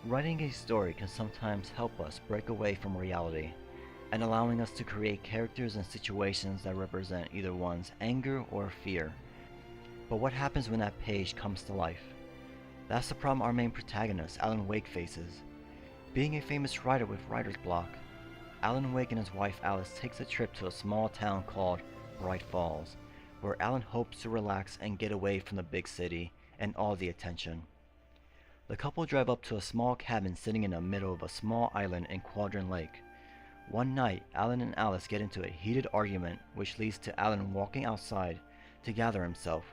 Writing a story can sometimes help us break away from reality and allowing us to create characters and situations that represent either one's anger or fear. But what happens when that page comes to life? That's the problem our main protagonist, Alan Wake, faces. Being a famous writer with writer's block, Alan Wake and his wife Alice takes a trip to a small town called Bright Falls, where Alan hopes to relax and get away from the big city and all the attention. The couple drive up to a small cabin sitting in the middle of a small island in Quadrant Lake. One night, Alan and Alice get into a heated argument which leads to Alan walking outside to gather himself.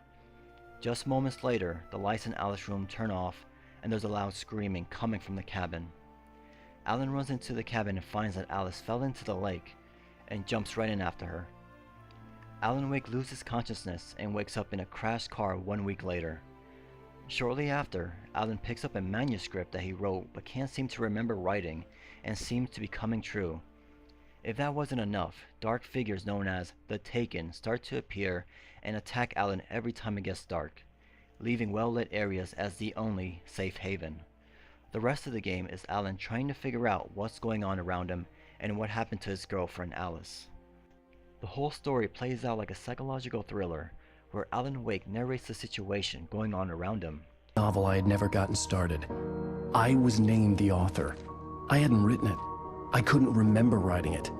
Just moments later, the lights in Alice's room turn off and there's a loud screaming coming from the cabin. Alan runs into the cabin and finds that Alice fell into the lake and jumps right in after her. Alan Wake loses consciousness and wakes up in a crashed car 1 week later. Shortly after, Alan picks up a manuscript that he wrote but can't seem to remember writing and seems to be coming true. If that wasn't enough, dark figures known as the Taken start to appear and attack Alan every time it gets dark, leaving well-lit areas as the only safe haven. The rest of the game is Alan trying to figure out what's going on around him and what happened to his girlfriend Alice. The whole story plays out like a psychological thriller, where Alan Wake narrates the situation going on around him. Novel I had never gotten started. I was named the author. I hadn't written it. I couldn't remember writing it.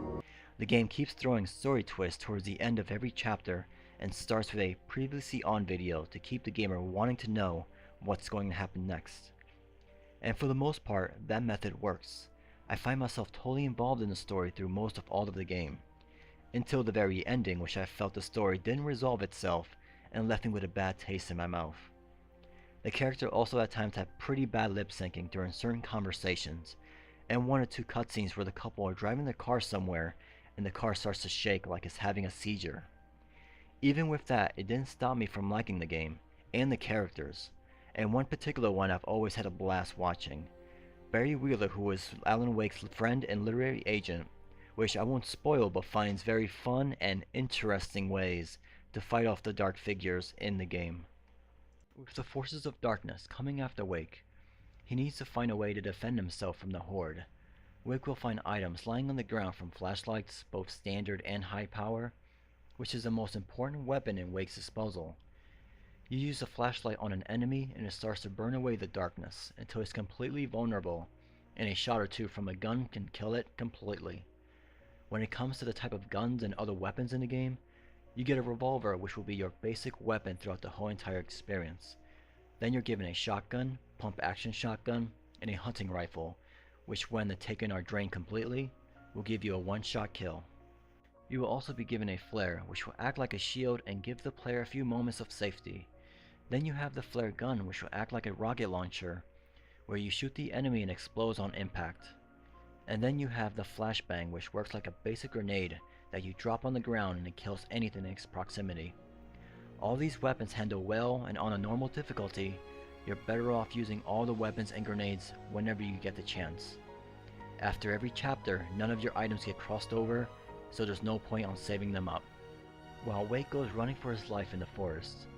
The game keeps throwing story twists towards the end of every chapter and starts with a previously on video to keep the gamer wanting to know what's going to happen next. And for the most part, that method works. I find myself totally involved in the story through most of all of the game, until the very ending, which I felt the story didn't resolve itself and left me with a bad taste in my mouth. The character also at times had pretty bad lip syncing during certain conversations, and one or two cutscenes where the couple are driving their car somewhere and the car starts to shake like it's having a seizure. Even with that, it didn't stop me from liking the game, and the characters, and one particular one I've always had a blast watching. Barry Wheeler, who was Alan Wake's friend and literary agent, which I won't spoil but finds very fun and interesting ways to fight off the dark figures in the game. With the forces of darkness coming after Wake, he needs to find a way to defend himself from the Horde. Wake will find items lying on the ground from flashlights, both standard and high power, which is the most important weapon in Wake's disposal. You use a flashlight on an enemy and it starts to burn away the darkness until it's completely vulnerable, and a shot or two from a gun can kill it completely. When it comes to the type of guns and other weapons in the game, you get a revolver, which will be your basic weapon throughout the whole entire experience. Then you're given a shotgun, pump action shotgun, and a hunting rifle, which when the Taken are drained completely, will give you a one-shot kill. You will also be given a flare, which will act like a shield and give the player a few moments of safety. Then you have the flare gun, which will act like a rocket launcher, where you shoot the enemy and explodes on impact. And then you have the flashbang, which works like a basic grenade that you drop on the ground and it kills anything in its proximity. All these weapons handle well, and on a normal difficulty, you're better off using all the weapons and grenades whenever you get the chance. After every chapter, none of your items get crossed over, so there's no point on saving them up. While Wake goes running for his life in the forest,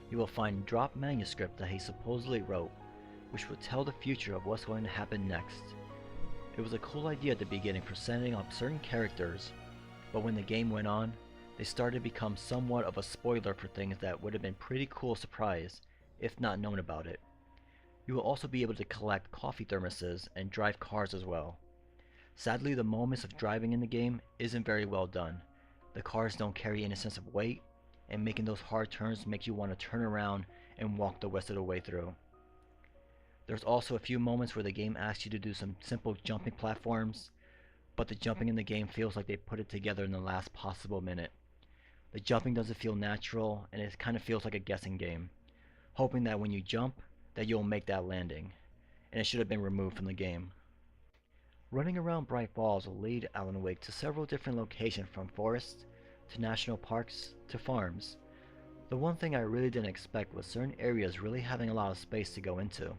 he will find dropped manuscript that he supposedly wrote, which will tell the future of what's going to happen next. It was a cool idea at the beginning for setting up certain characters, but when the game went on, they started to become somewhat of a spoiler for things that would have been pretty cool surprise if not known about it. You will also be able to collect coffee thermoses and drive cars as well. Sadly, the moments of driving in the game isn't very well done. The cars don't carry any sense of weight, and making those hard turns makes you want to turn around and walk the rest of the way through. There's also a few moments where the game asks you to do some simple jumping platforms, but the jumping in the game feels like they put it together in the last possible minute. The jumping doesn't feel natural, and it kind of feels like a guessing game, hoping that when you jump, that you'll make that landing, and it should have been removed from the game. Running around Bright Falls will lead Alan Wake to several different locations, from forests to national parks to farms. The one thing I really didn't expect was certain areas really having a lot of space to go into.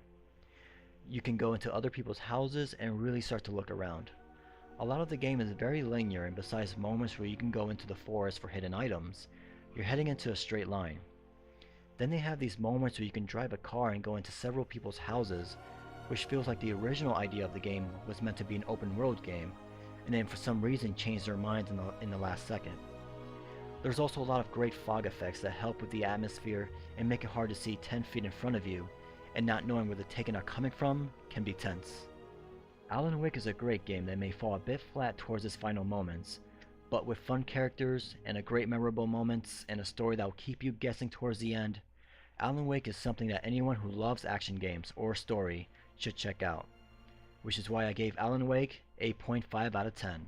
You can go into other people's houses and really start to look around. A lot of the game is very linear, and besides moments where you can go into the forest for hidden items, you're heading into a straight line. Then they have these moments where you can drive a car and go into several people's houses, which feels like the original idea of the game was meant to be an open world game, and then for some reason changed their minds in the last second. There's also a lot of great fog effects that help with the atmosphere and make it hard to see 10 feet in front of you, and not knowing where the Taken are coming from can be tense. Alan Wake is a great game that may fall a bit flat towards its final moments, but with fun characters and a great memorable moments and a story that will keep you guessing towards the end, Alan Wake is something that anyone who loves action games or story should check out, which is why I gave Alan Wake 8.5 out of 10.